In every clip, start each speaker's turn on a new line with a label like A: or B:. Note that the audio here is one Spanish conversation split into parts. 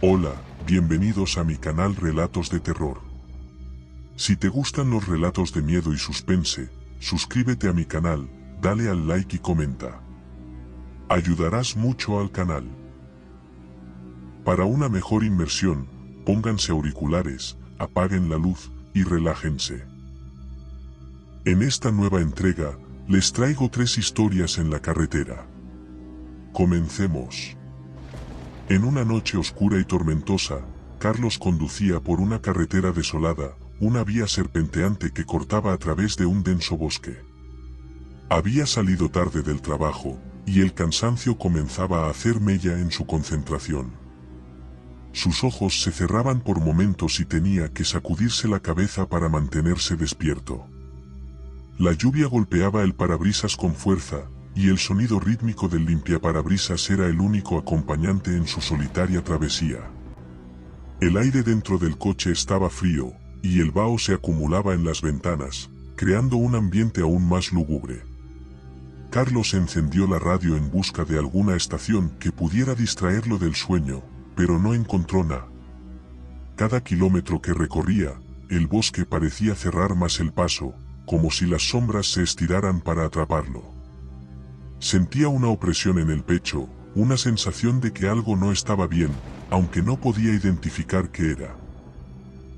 A: Hola, bienvenidos a mi canal Relatos de Terror. Si te gustan los relatos de miedo y suspense, suscríbete a mi canal, dale al like y comenta. Ayudarás mucho al canal. Para una mejor inmersión, pónganse auriculares, apaguen la luz y relájense. En esta nueva entrega, les traigo 3 historias en la carretera. Comencemos. En una noche oscura y tormentosa, Carlos conducía por una carretera desolada, una vía serpenteante que cortaba a través de un denso bosque. Había salido tarde del trabajo, y el cansancio comenzaba a hacer mella en su concentración. Sus ojos se cerraban por momentos y tenía que sacudirse la cabeza para mantenerse despierto. La lluvia golpeaba el parabrisas con fuerza, y el sonido rítmico del limpiaparabrisas era el único acompañante en su solitaria travesía. El aire dentro del coche estaba frío, y el vaho se acumulaba en las ventanas, creando un ambiente aún más lúgubre. Carlos encendió la radio en busca de alguna estación que pudiera distraerlo del sueño, pero no encontró nada. Cada kilómetro que recorría, el bosque parecía cerrar más el paso, como si las sombras se estiraran para atraparlo. Sentía una opresión en el pecho, una sensación de que algo no estaba bien, aunque no podía identificar qué era.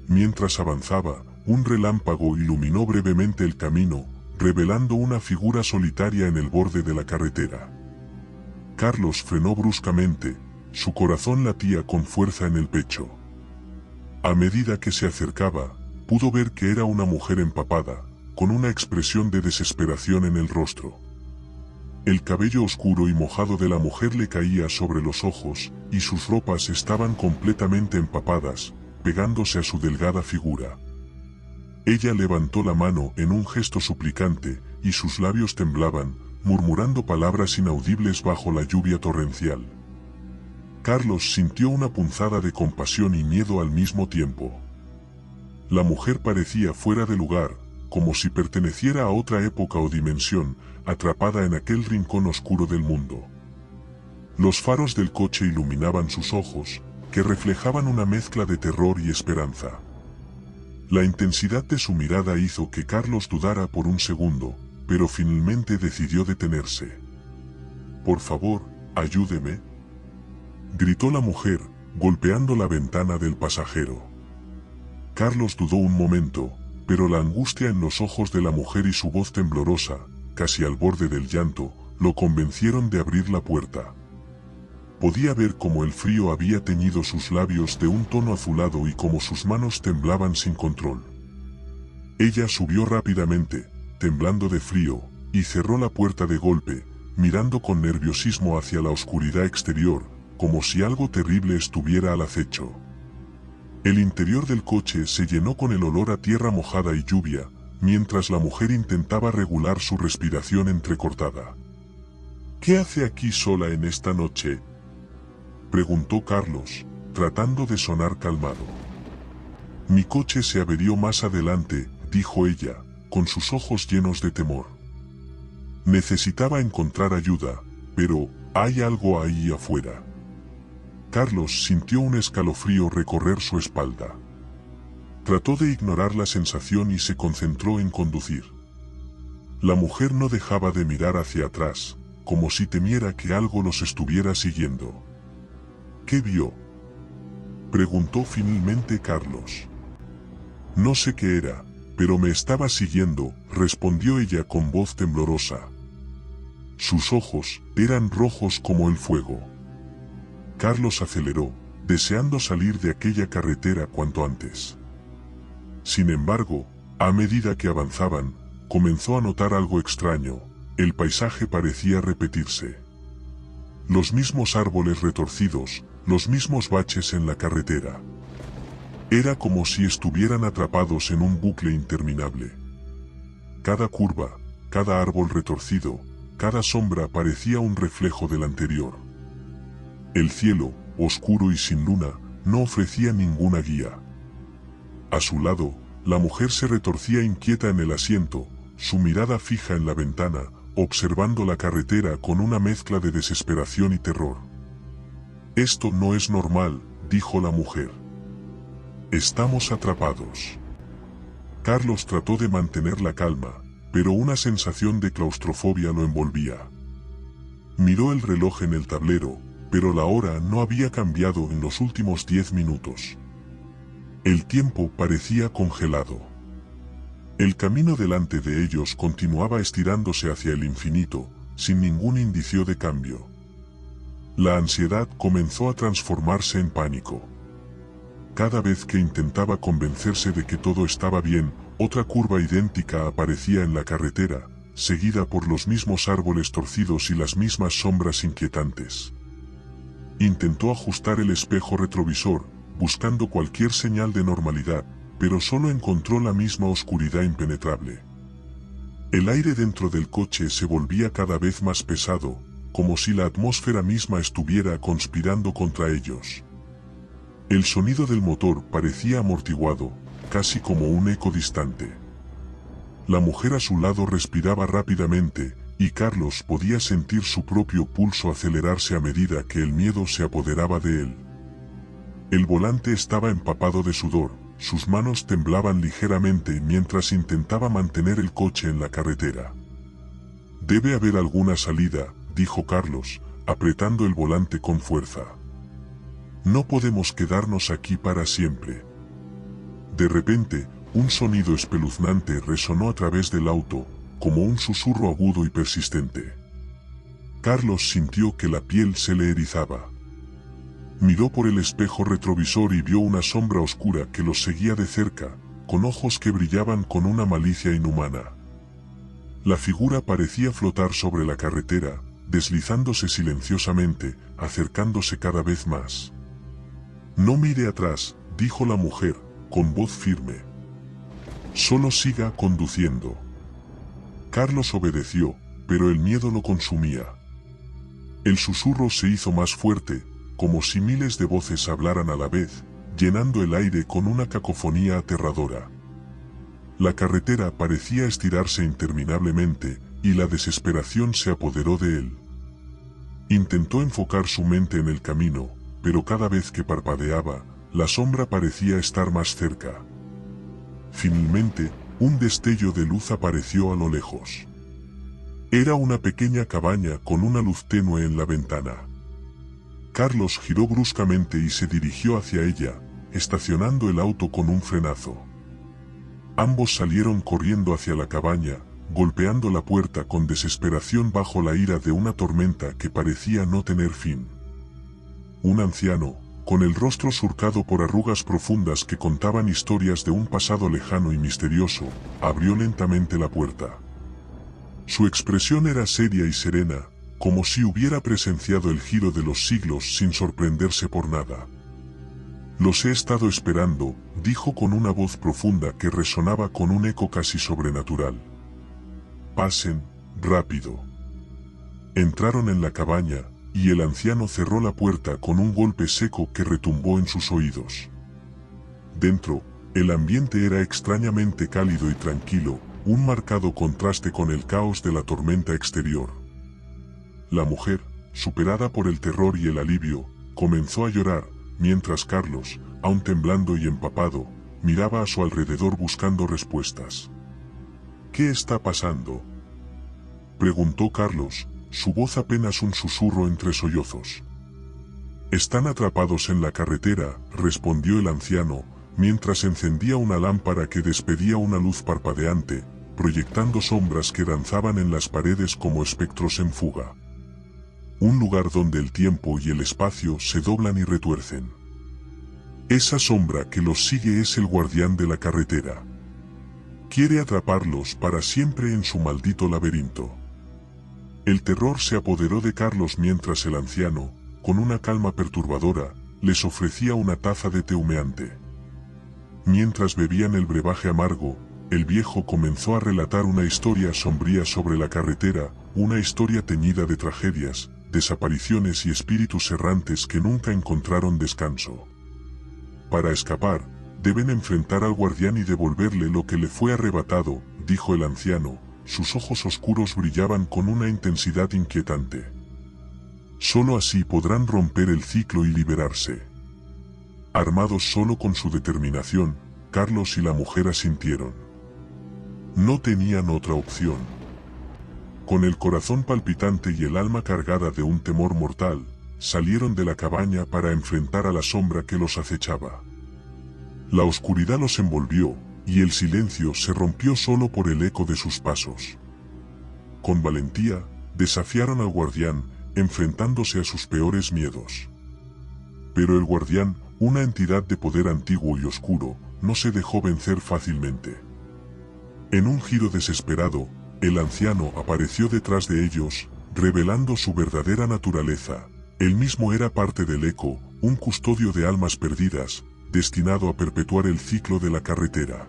A: Mientras avanzaba, un relámpago iluminó brevemente el camino, revelando una figura solitaria en el borde de la carretera. Carlos frenó bruscamente, su corazón latía con fuerza en el pecho. A medida que se acercaba, pudo ver que era una mujer empapada, con una expresión de desesperación en el rostro. El cabello oscuro y mojado de la mujer le caía sobre los ojos, y sus ropas estaban completamente empapadas, pegándose a su delgada figura. Ella levantó la mano en un gesto suplicante, y sus labios temblaban, murmurando palabras inaudibles bajo la lluvia torrencial. Carlos sintió una punzada de compasión y miedo al mismo tiempo. La mujer parecía fuera de lugar, como si perteneciera a otra época o dimensión, atrapada en aquel rincón oscuro del mundo. Los faros del coche iluminaban sus ojos, que reflejaban una mezcla de terror y esperanza. La intensidad de su mirada hizo que Carlos dudara por un segundo, pero finalmente decidió detenerse. «Por favor, ayúdeme», gritó la mujer, golpeando la ventana del pasajero. Carlos dudó un momento, pero la angustia en los ojos de la mujer y su voz temblorosa, casi al borde del llanto, lo convencieron de abrir la puerta. Podía ver cómo el frío había teñido sus labios de un tono azulado y cómo sus manos temblaban sin control. Ella subió rápidamente, temblando de frío, y cerró la puerta de golpe, mirando con nerviosismo hacia la oscuridad exterior, como si algo terrible estuviera al acecho. El interior del coche se llenó con el olor a tierra mojada y lluvia, mientras la mujer intentaba regular su respiración entrecortada. «¿Qué hace aquí sola en esta noche?», preguntó Carlos, tratando de sonar calmado. «Mi coche se averió más adelante», dijo ella, con sus ojos llenos de temor. «Necesitaba encontrar ayuda, pero hay algo ahí afuera». Carlos sintió un escalofrío recorrer su espalda. Trató de ignorar la sensación y se concentró en conducir. La mujer no dejaba de mirar hacia atrás, como si temiera que algo los estuviera siguiendo. «¿Qué vio?», preguntó finalmente Carlos. «No sé qué era, pero me estaba siguiendo», respondió ella con voz temblorosa. Sus ojos eran rojos como el fuego. Carlos aceleró, deseando salir de aquella carretera cuanto antes. Sin embargo, a medida que avanzaban, comenzó a notar algo extraño. El paisaje parecía repetirse. Los mismos árboles retorcidos, los mismos baches en la carretera. Era como si estuvieran atrapados en un bucle interminable. Cada curva, cada árbol retorcido, cada sombra parecía un reflejo del anterior. El cielo, oscuro y sin luna, no ofrecía ninguna guía. A su lado, la mujer se retorcía inquieta en el asiento, su mirada fija en la ventana, observando la carretera con una mezcla de desesperación y terror. «Esto no es normal», dijo la mujer. «Estamos atrapados». Carlos trató de mantener la calma, pero una sensación de claustrofobia lo envolvía. Miró el reloj en el tablero, pero la hora no había cambiado en los últimos 10 minutos. El tiempo parecía congelado. El camino delante de ellos continuaba estirándose hacia el infinito, sin ningún indicio de cambio. La ansiedad comenzó a transformarse en pánico. Cada vez que intentaba convencerse de que todo estaba bien, otra curva idéntica aparecía en la carretera, seguida por los mismos árboles torcidos y las mismas sombras inquietantes. Intentó ajustar el espejo retrovisor, buscando cualquier señal de normalidad, pero solo encontró la misma oscuridad impenetrable. El aire dentro del coche se volvía cada vez más pesado, como si la atmósfera misma estuviera conspirando contra ellos. El sonido del motor parecía amortiguado, casi como un eco distante. La mujer a su lado respiraba rápidamente, y Carlos podía sentir su propio pulso acelerarse a medida que el miedo se apoderaba de él. El volante estaba empapado de sudor, sus manos temblaban ligeramente mientras intentaba mantener el coche en la carretera. «Debe haber alguna salida», dijo Carlos, apretando el volante con fuerza. «No podemos quedarnos aquí para siempre». De repente, un sonido espeluznante resonó a través del auto, como un susurro agudo y persistente. Carlos sintió que la piel se le erizaba. Miró por el espejo retrovisor y vio una sombra oscura que los seguía de cerca, con ojos que brillaban con una malicia inhumana. La figura parecía flotar sobre la carretera, deslizándose silenciosamente, acercándose cada vez más. «No mire atrás», dijo la mujer, con voz firme. «Solo siga conduciendo». Carlos obedeció, pero el miedo lo consumía. El susurro se hizo más fuerte, como si miles de voces hablaran a la vez, llenando el aire con una cacofonía aterradora. La carretera parecía estirarse interminablemente, y la desesperación se apoderó de él. Intentó enfocar su mente en el camino, pero cada vez que parpadeaba, la sombra parecía estar más cerca. Finalmente, un destello de luz apareció a lo lejos. Era una pequeña cabaña con una luz tenue en la ventana. Carlos giró bruscamente y se dirigió hacia ella, estacionando el auto con un frenazo. Ambos salieron corriendo hacia la cabaña, golpeando la puerta con desesperación bajo la ira de una tormenta que parecía no tener fin. Un anciano, con el rostro surcado por arrugas profundas que contaban historias de un pasado lejano y misterioso, abrió lentamente la puerta. Su expresión era seria y serena, como si hubiera presenciado el giro de los siglos sin sorprenderse por nada. «Los he estado esperando», dijo con una voz profunda que resonaba con un eco casi sobrenatural. «Pasen, rápido». Entraron en la cabaña, y el anciano cerró la puerta con un golpe seco que retumbó en sus oídos. Dentro, el ambiente era extrañamente cálido y tranquilo, un marcado contraste con el caos de la tormenta exterior. La mujer, superada por el terror y el alivio, comenzó a llorar, mientras Carlos, aún temblando y empapado, miraba a su alrededor buscando respuestas. «¿Qué está pasando?», preguntó Carlos, su voz apenas un susurro entre sollozos. «Están atrapados en la carretera», respondió el anciano, mientras encendía una lámpara que despedía una luz parpadeante, proyectando sombras que danzaban en las paredes como espectros en fuga. Un lugar donde el tiempo y el espacio se doblan y retuercen. Esa sombra que los sigue es el guardián de la carretera. Quiere atraparlos para siempre en su maldito laberinto. El terror se apoderó de Carlos mientras el anciano, con una calma perturbadora, les ofrecía una taza de té humeante. Mientras bebían el brebaje amargo, el viejo comenzó a relatar una historia sombría sobre la carretera, una historia teñida de tragedias, desapariciones y espíritus errantes que nunca encontraron descanso. Para escapar, deben enfrentar al guardián y devolverle lo que le fue arrebatado, dijo el anciano, sus ojos oscuros brillaban con una intensidad inquietante. Solo así podrán romper el ciclo y liberarse. Armados solo con su determinación, Carlos y la mujer asintieron. No tenían otra opción. Con el corazón palpitante y el alma cargada de un temor mortal, salieron de la cabaña para enfrentar a la sombra que los acechaba. La oscuridad los envolvió, y el silencio se rompió solo por el eco de sus pasos. Con valentía, desafiaron al guardián, enfrentándose a sus peores miedos. Pero el guardián, una entidad de poder antiguo y oscuro, no se dejó vencer fácilmente. En un giro desesperado, el anciano apareció detrás de ellos, revelando su verdadera naturaleza. Él mismo era parte del Eco, un custodio de almas perdidas, destinado a perpetuar el ciclo de la carretera.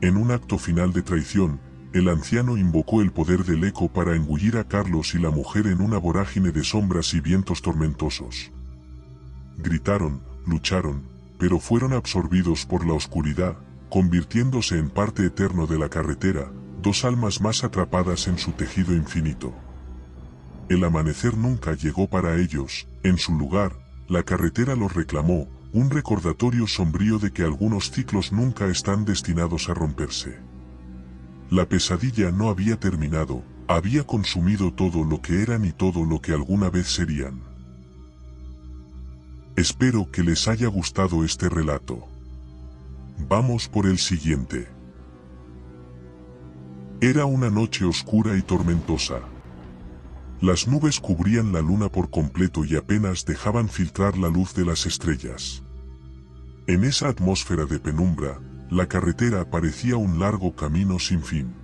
A: En un acto final de traición, el anciano invocó el poder del Eco para engullir a Carlos y la mujer en una vorágine de sombras y vientos tormentosos. Gritaron, lucharon, pero fueron absorbidos por la oscuridad, convirtiéndose en parte eterno de la carretera, dos almas más atrapadas en su tejido infinito. El amanecer nunca llegó para ellos, en su lugar, la carretera los reclamó, un recordatorio sombrío de que algunos ciclos nunca están destinados a romperse. La pesadilla no había terminado, había consumido todo lo que eran y todo lo que alguna vez serían. Espero que les haya gustado este relato. Vamos por el siguiente. Era una noche oscura y tormentosa. Las nubes cubrían la luna por completo y apenas dejaban filtrar la luz de las estrellas. En esa atmósfera de penumbra, la carretera parecía un largo camino sin fin.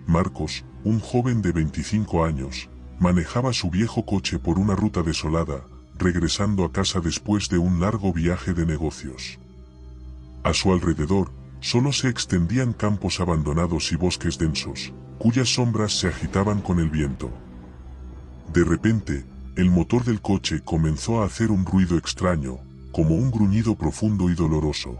A: Marcos, un joven de 25 años, manejaba su viejo coche por una ruta desolada, regresando a casa después de un largo viaje de negocios. A su alrededor, solo se extendían campos abandonados y bosques densos, cuyas sombras se agitaban con el viento. De repente, el motor del coche comenzó a hacer un ruido extraño, como un gruñido profundo y doloroso.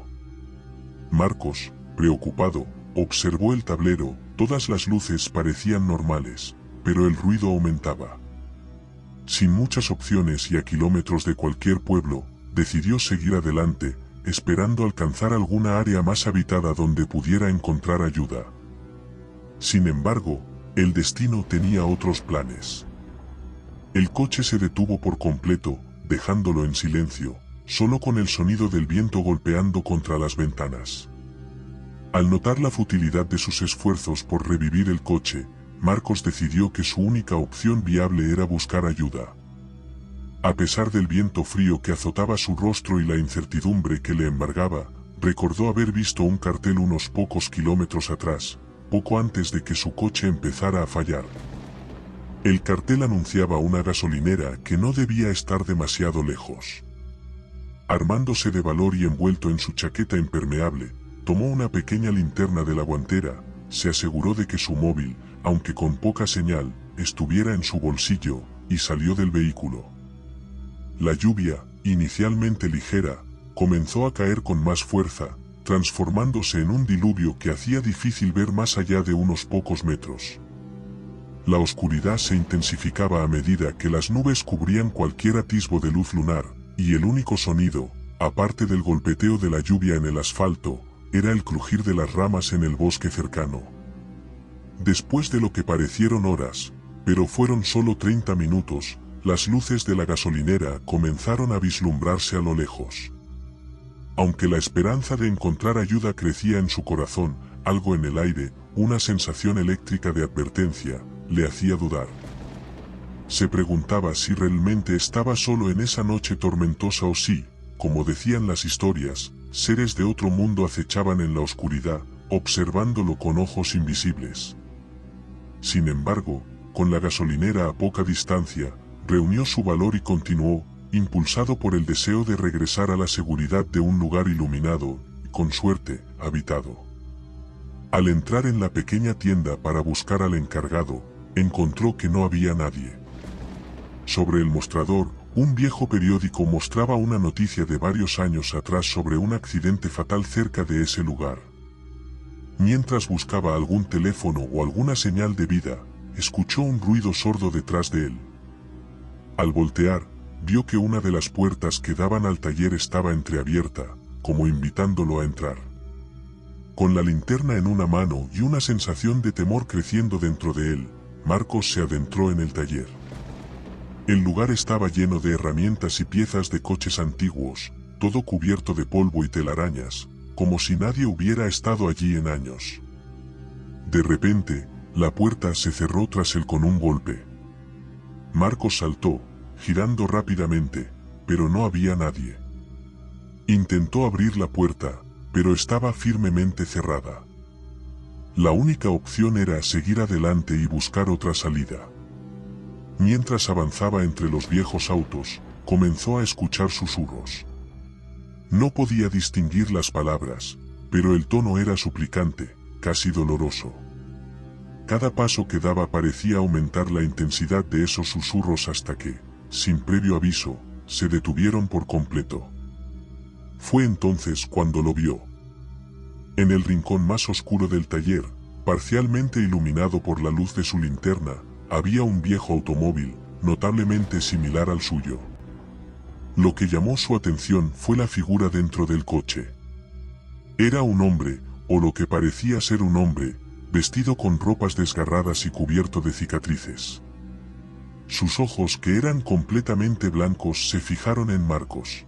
A: Marcos, preocupado, observó el tablero, todas las luces parecían normales, pero el ruido aumentaba. Sin muchas opciones y a kilómetros de cualquier pueblo, decidió seguir adelante, esperando alcanzar alguna área más habitada donde pudiera encontrar ayuda. Sin embargo, el destino tenía otros planes. El coche se detuvo por completo, dejándolo en silencio, solo con el sonido del viento golpeando contra las ventanas. Al notar la futilidad de sus esfuerzos por revivir el coche, Marcos decidió que su única opción viable era buscar ayuda. A pesar del viento frío que azotaba su rostro y la incertidumbre que le embargaba, recordó haber visto un cartel unos pocos kilómetros atrás, poco antes de que su coche empezara a fallar. El cartel anunciaba una gasolinera que no debía estar demasiado lejos. Armándose de valor y envuelto en su chaqueta impermeable, tomó una pequeña linterna de la guantera, se aseguró de que su móvil, aunque con poca señal, estuviera en su bolsillo, y salió del vehículo. La lluvia, inicialmente ligera, comenzó a caer con más fuerza, transformándose en un diluvio que hacía difícil ver más allá de unos pocos metros. La oscuridad se intensificaba a medida que las nubes cubrían cualquier atisbo de luz lunar, y el único sonido, aparte del golpeteo de la lluvia en el asfalto, era el crujir de las ramas en el bosque cercano. Después de lo que parecieron horas, pero fueron solo 30 minutos, las luces de la gasolinera comenzaron a vislumbrarse a lo lejos. Aunque la esperanza de encontrar ayuda crecía en su corazón, algo en el aire, una sensación eléctrica de advertencia, le hacía dudar. Se preguntaba si realmente estaba solo en esa noche tormentosa o si, como decían las historias, seres de otro mundo acechaban en la oscuridad, observándolo con ojos invisibles. Sin embargo, con la gasolinera a poca distancia, reunió su valor y continuó, impulsado por el deseo de regresar a la seguridad de un lugar iluminado, y con suerte, habitado. Al entrar en la pequeña tienda para buscar al encargado, encontró que no había nadie. Sobre el mostrador, un viejo periódico mostraba una noticia de varios años atrás sobre un accidente fatal cerca de ese lugar. Mientras buscaba algún teléfono o alguna señal de vida, escuchó un ruido sordo detrás de él. Al voltear, vio que una de las puertas que daban al taller estaba entreabierta, como invitándolo a entrar. Con la linterna en una mano y una sensación de temor creciendo dentro de él, Marcos se adentró en el taller. El lugar estaba lleno de herramientas y piezas de coches antiguos, todo cubierto de polvo y telarañas, como si nadie hubiera estado allí en años. De repente, la puerta se cerró tras él con un golpe. Marcos saltó, girando rápidamente, pero no había nadie. Intentó abrir la puerta, pero estaba firmemente cerrada. La única opción era seguir adelante y buscar otra salida. Mientras avanzaba entre los viejos autos, comenzó a escuchar susurros. No podía distinguir las palabras, pero el tono era suplicante, casi doloroso. Cada paso que daba parecía aumentar la intensidad de esos susurros hasta que, sin previo aviso, se detuvieron por completo. Fue entonces cuando lo vio. En el rincón más oscuro del taller, parcialmente iluminado por la luz de su linterna, había un viejo automóvil, notablemente similar al suyo. Lo que llamó su atención fue la figura dentro del coche. Era un hombre, o lo que parecía ser un hombre, vestido con ropas desgarradas y cubierto de cicatrices. Sus ojos, que eran completamente blancos, se fijaron en Marcos.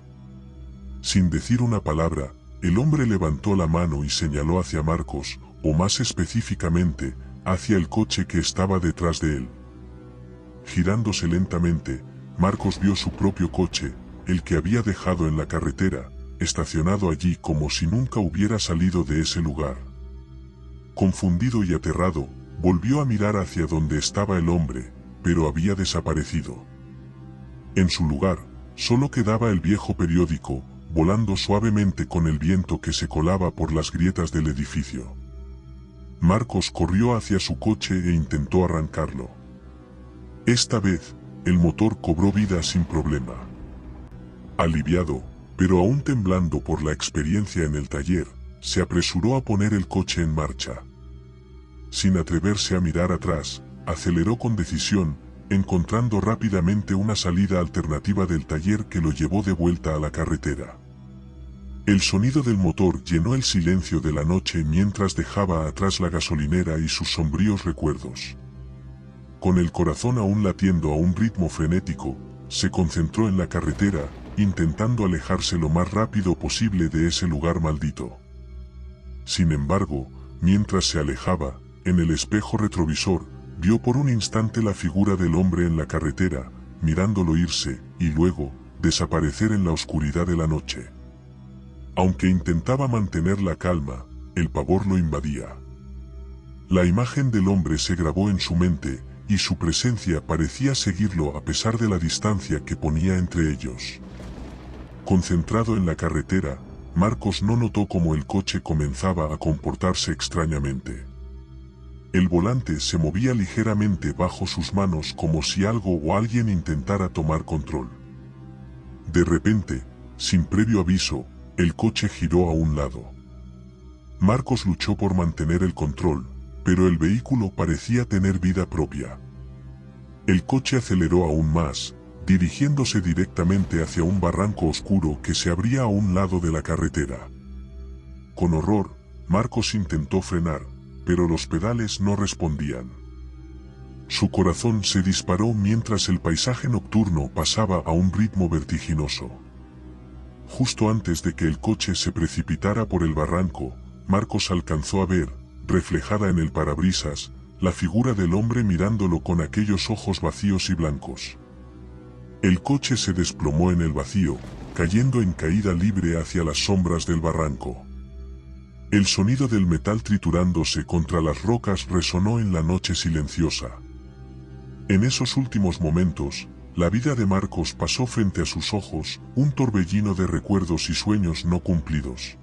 A: Sin decir una palabra, el hombre levantó la mano y señaló hacia Marcos, o más específicamente, hacia el coche que estaba detrás de él. Girándose lentamente, Marcos vio su propio coche, el que había dejado en la carretera, estacionado allí como si nunca hubiera salido de ese lugar. Confundido y aterrado, volvió a mirar hacia donde estaba el hombre, pero había desaparecido. En su lugar, solo quedaba el viejo periódico, volando suavemente con el viento que se colaba por las grietas del edificio. Marcos corrió hacia su coche e intentó arrancarlo. Esta vez, el motor cobró vida sin problema. Aliviado, pero aún temblando por la experiencia en el taller, se apresuró a poner el coche en marcha. Sin atreverse a mirar atrás, aceleró con decisión, encontrando rápidamente una salida alternativa del taller que lo llevó de vuelta a la carretera. El sonido del motor llenó el silencio de la noche mientras dejaba atrás la gasolinera y sus sombríos recuerdos. Con el corazón aún latiendo a un ritmo frenético, se concentró en la carretera, intentando alejarse lo más rápido posible de ese lugar maldito. Sin embargo, mientras se alejaba, en el espejo retrovisor, vio por un instante la figura del hombre en la carretera, mirándolo irse, y luego, desaparecer en la oscuridad de la noche. Aunque intentaba mantener la calma, el pavor lo invadía. La imagen del hombre se grabó en su mente, y su presencia parecía seguirlo a pesar de la distancia que ponía entre ellos. Concentrado en la carretera, Marcos no notó cómo el coche comenzaba a comportarse extrañamente. El volante se movía ligeramente bajo sus manos como si algo o alguien intentara tomar control. De repente, sin previo aviso, el coche giró a un lado. Marcos luchó por mantener el control, pero el vehículo parecía tener vida propia. El coche aceleró aún más, dirigiéndose directamente hacia un barranco oscuro que se abría a un lado de la carretera. Con horror, Marcos intentó frenar, pero los pedales no respondían. Su corazón se disparó mientras el paisaje nocturno pasaba a un ritmo vertiginoso. Justo antes de que el coche se precipitara por el barranco, Marcos alcanzó a ver, reflejada en el parabrisas, la figura del hombre mirándolo con aquellos ojos vacíos y blancos. El coche se desplomó en el vacío, cayendo en caída libre hacia las sombras del barranco. El sonido del metal triturándose contra las rocas resonó en la noche silenciosa. En esos últimos momentos, la vida de Marcos pasó frente a sus ojos, un torbellino de recuerdos y sueños no cumplidos.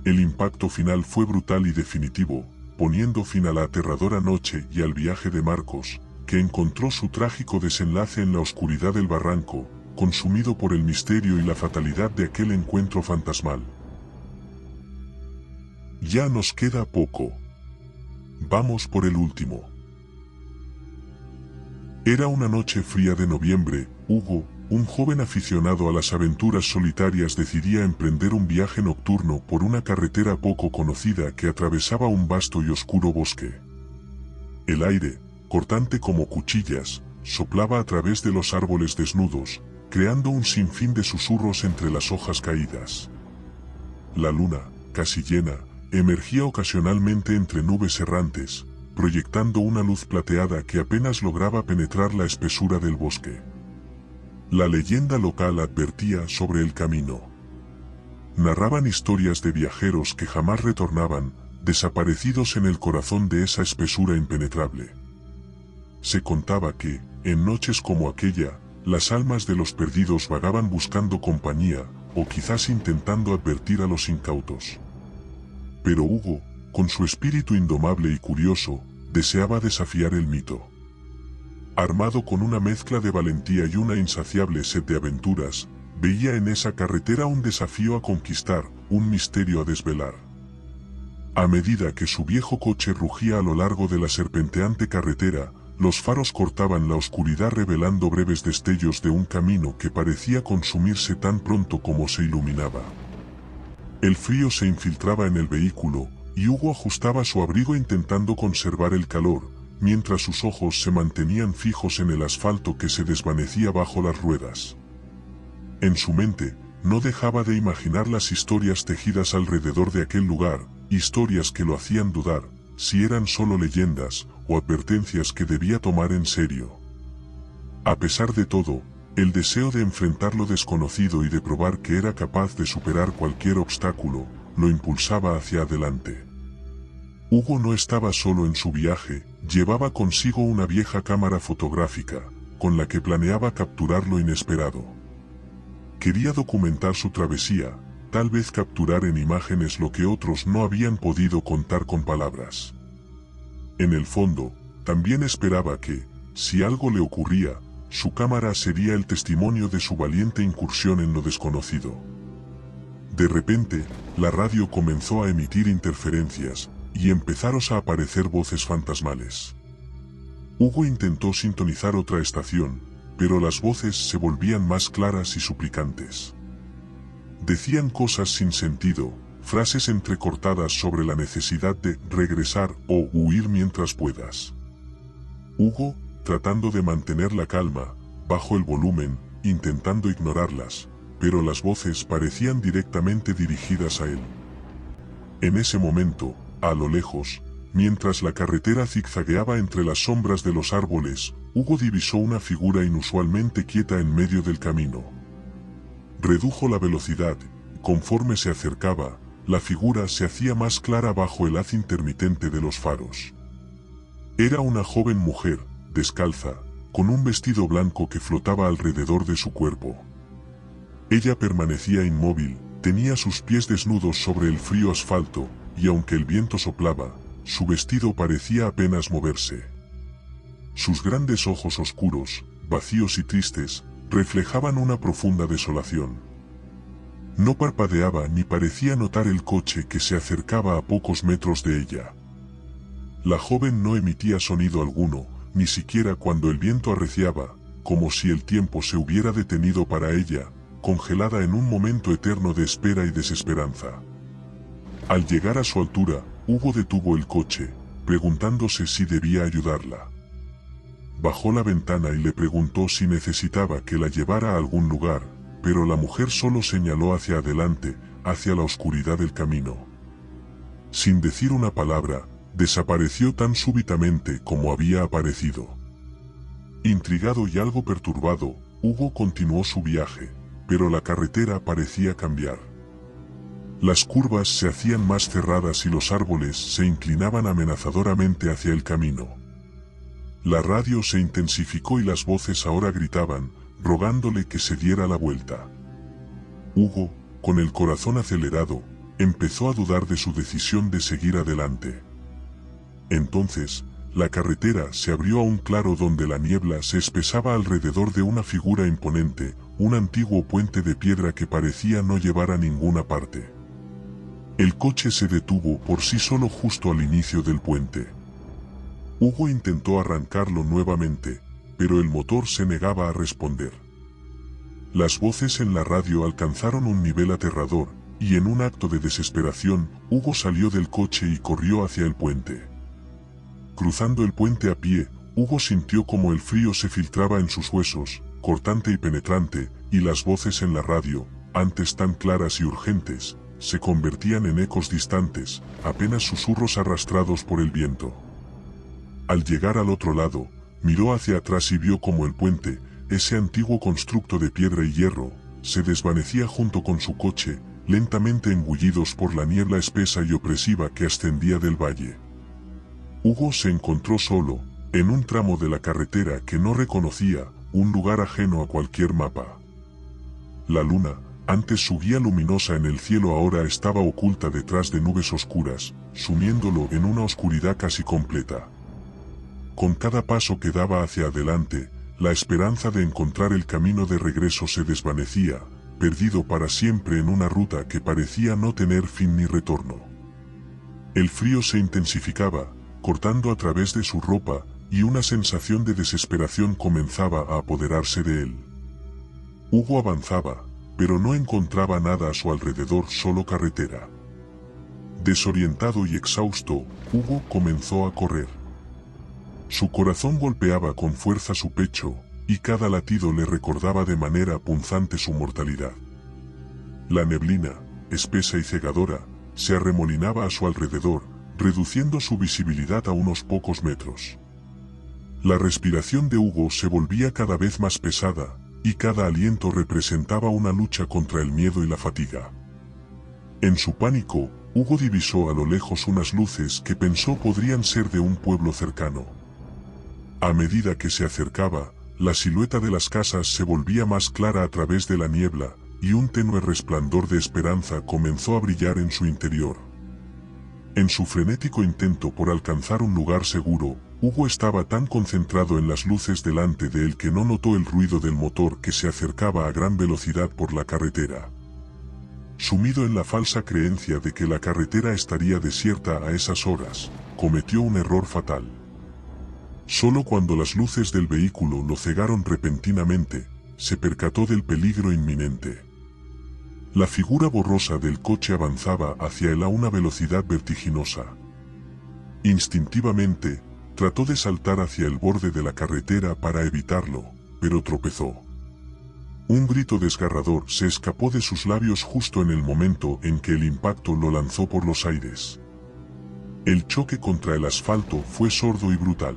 A: El impacto final fue brutal y definitivo, poniendo fin a la aterradora noche y al viaje de Marcos, que encontró su trágico desenlace en la oscuridad del barranco, consumido por el misterio y la fatalidad de aquel encuentro fantasmal. Ya nos queda poco. Vamos por el último. Era una noche fría de noviembre. Hugo, un joven aficionado a las aventuras solitarias, decidía emprender un viaje nocturno por una carretera poco conocida que atravesaba un vasto y oscuro bosque. El aire, cortante como cuchillas, soplaba a través de los árboles desnudos, creando un sinfín de susurros entre las hojas caídas. La luna, casi llena, emergía ocasionalmente entre nubes errantes, proyectando una luz plateada que apenas lograba penetrar la espesura del bosque. La leyenda local advertía sobre el camino. Narraban historias de viajeros que jamás retornaban, desaparecidos en el corazón de esa espesura impenetrable. Se contaba que, en noches como aquella, las almas de los perdidos vagaban buscando compañía, o quizás intentando advertir a los incautos. Pero Hugo, con su espíritu indomable y curioso, deseaba desafiar el mito. Armado con una mezcla de valentía y una insaciable sed de aventuras, veía en esa carretera un desafío a conquistar, un misterio a desvelar. A medida que su viejo coche rugía a lo largo de la serpenteante carretera, los faros cortaban la oscuridad revelando breves destellos de un camino que parecía consumirse tan pronto como se iluminaba. El frío se infiltraba en el vehículo, y Hugo ajustaba su abrigo intentando conservar el calor, mientras sus ojos se mantenían fijos en el asfalto que se desvanecía bajo las ruedas. En su mente, no dejaba de imaginar las historias tejidas alrededor de aquel lugar, historias que lo hacían dudar, si eran solo leyendas, o advertencias que debía tomar en serio. A pesar de todo, el deseo de enfrentar lo desconocido y de probar que era capaz de superar cualquier obstáculo, lo impulsaba hacia adelante. Hugo no estaba solo en su viaje, llevaba consigo una vieja cámara fotográfica, con la que planeaba capturar lo inesperado. Quería documentar su travesía, tal vez capturar en imágenes lo que otros no habían podido contar con palabras. En el fondo, también esperaba que, si algo le ocurría, su cámara sería el testimonio de su valiente incursión en lo desconocido. De repente, la radio comenzó a emitir interferencias, y empezaron a aparecer voces fantasmales. Hugo intentó sintonizar otra estación, pero las voces se volvían más claras y suplicantes. Decían cosas sin sentido, frases entrecortadas sobre la necesidad de regresar o huir mientras puedas. Hugo, tratando de mantener la calma, bajó el volumen, intentando ignorarlas, pero las voces parecían directamente dirigidas a él. En ese momento, a lo lejos, mientras la carretera zigzagueaba entre las sombras de los árboles, Hugo divisó una figura inusualmente quieta en medio del camino. Redujo la velocidad, y conforme se acercaba, la figura se hacía más clara bajo el haz intermitente de los faros. Era una joven mujer, descalza, con un vestido blanco que flotaba alrededor de su cuerpo. Ella permanecía inmóvil, tenía sus pies desnudos sobre el frío asfalto, y aunque el viento soplaba, su vestido parecía apenas moverse. Sus grandes ojos oscuros, vacíos y tristes, reflejaban una profunda desolación. No parpadeaba ni parecía notar el coche que se acercaba a pocos metros de ella. La joven no emitía sonido alguno, ni siquiera cuando el viento arreciaba, como si el tiempo se hubiera detenido para ella, congelada en un momento eterno de espera y desesperanza. Al llegar a su altura, Hugo detuvo el coche, preguntándose si debía ayudarla. Bajó la ventana y le preguntó si necesitaba que la llevara a algún lugar, pero la mujer solo señaló hacia adelante, hacia la oscuridad del camino. Sin decir una palabra, desapareció tan súbitamente como había aparecido. Intrigado y algo perturbado, Hugo continuó su viaje, pero la carretera parecía cambiar. Las curvas se hacían más cerradas y los árboles se inclinaban amenazadoramente hacia el camino. La radio se intensificó y las voces ahora gritaban, rogándole que se diera la vuelta. Hugo, con el corazón acelerado, empezó a dudar de su decisión de seguir adelante. Entonces, la carretera se abrió a un claro donde la niebla se espesaba alrededor de una figura imponente, un antiguo puente de piedra que parecía no llevar a ninguna parte. El coche se detuvo por sí solo justo al inicio del puente. Hugo intentó arrancarlo nuevamente, pero el motor se negaba a responder. Las voces en la radio alcanzaron un nivel aterrador, y en un acto de desesperación, Hugo salió del coche y corrió hacia el puente. Cruzando el puente a pie, Hugo sintió como el frío se filtraba en sus huesos, cortante y penetrante, y las voces en la radio, antes tan claras y urgentes, se convertían en ecos distantes, apenas susurros arrastrados por el viento. Al llegar al otro lado, miró hacia atrás y vio como el puente, ese antiguo constructo de piedra y hierro, se desvanecía junto con su coche, lentamente engullidos por la niebla espesa y opresiva que ascendía del valle. Hugo se encontró solo, en un tramo de la carretera que no reconocía, un lugar ajeno a cualquier mapa. La luna, antes su guía luminosa en el cielo, ahora estaba oculta detrás de nubes oscuras, sumiéndolo en una oscuridad casi completa. Con cada paso que daba hacia adelante, la esperanza de encontrar el camino de regreso se desvanecía, perdido para siempre en una ruta que parecía no tener fin ni retorno. El frío se intensificaba, cortando a través de su ropa, y una sensación de desesperación comenzaba a apoderarse de él. Hugo avanzaba, pero no encontraba nada a su alrededor, solo carretera. Desorientado y exhausto, Hugo comenzó a correr. Su corazón golpeaba con fuerza su pecho, y cada latido le recordaba de manera punzante su mortalidad. La neblina, espesa y cegadora, se arremolinaba a su alrededor, reduciendo su visibilidad a unos pocos metros. La respiración de Hugo se volvía cada vez más pesada, y cada aliento representaba una lucha contra el miedo y la fatiga. En su pánico, Hugo divisó a lo lejos unas luces que pensó podrían ser de un pueblo cercano. A medida que se acercaba, la silueta de las casas se volvía más clara a través de la niebla, y un tenue resplandor de esperanza comenzó a brillar en su interior. En su frenético intento por alcanzar un lugar seguro, Hugo estaba tan concentrado en las luces delante de él que no notó el ruido del motor que se acercaba a gran velocidad por la carretera. Sumido en la falsa creencia de que la carretera estaría desierta a esas horas, cometió un error fatal. Solo cuando las luces del vehículo lo cegaron repentinamente, se percató del peligro inminente. La figura borrosa del coche avanzaba hacia él a una velocidad vertiginosa. Instintivamente, trató de saltar hacia el borde de la carretera para evitarlo, pero tropezó. Un grito desgarrador se escapó de sus labios justo en el momento en que el impacto lo lanzó por los aires. El choque contra el asfalto fue sordo y brutal.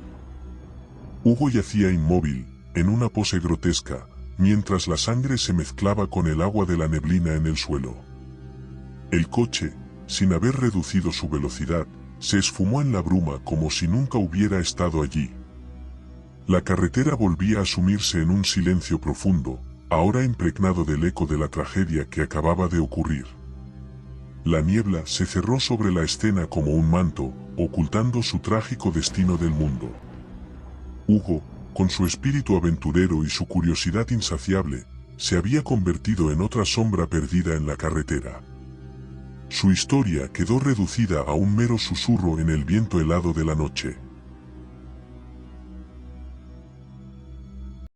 A: Hugo yacía inmóvil, en una pose grotesca, mientras la sangre se mezclaba con el agua de la neblina en el suelo. El coche, sin haber reducido su velocidad, se esfumó en la bruma como si nunca hubiera estado allí. La carretera volvía a sumirse en un silencio profundo, ahora impregnado del eco de la tragedia que acababa de ocurrir. La niebla se cerró sobre la escena como un manto, ocultando su trágico destino del mundo. Hugo, con su espíritu aventurero y su curiosidad insaciable, se había convertido en otra sombra perdida en la carretera. Su historia quedó reducida a un mero susurro en el viento helado de la noche.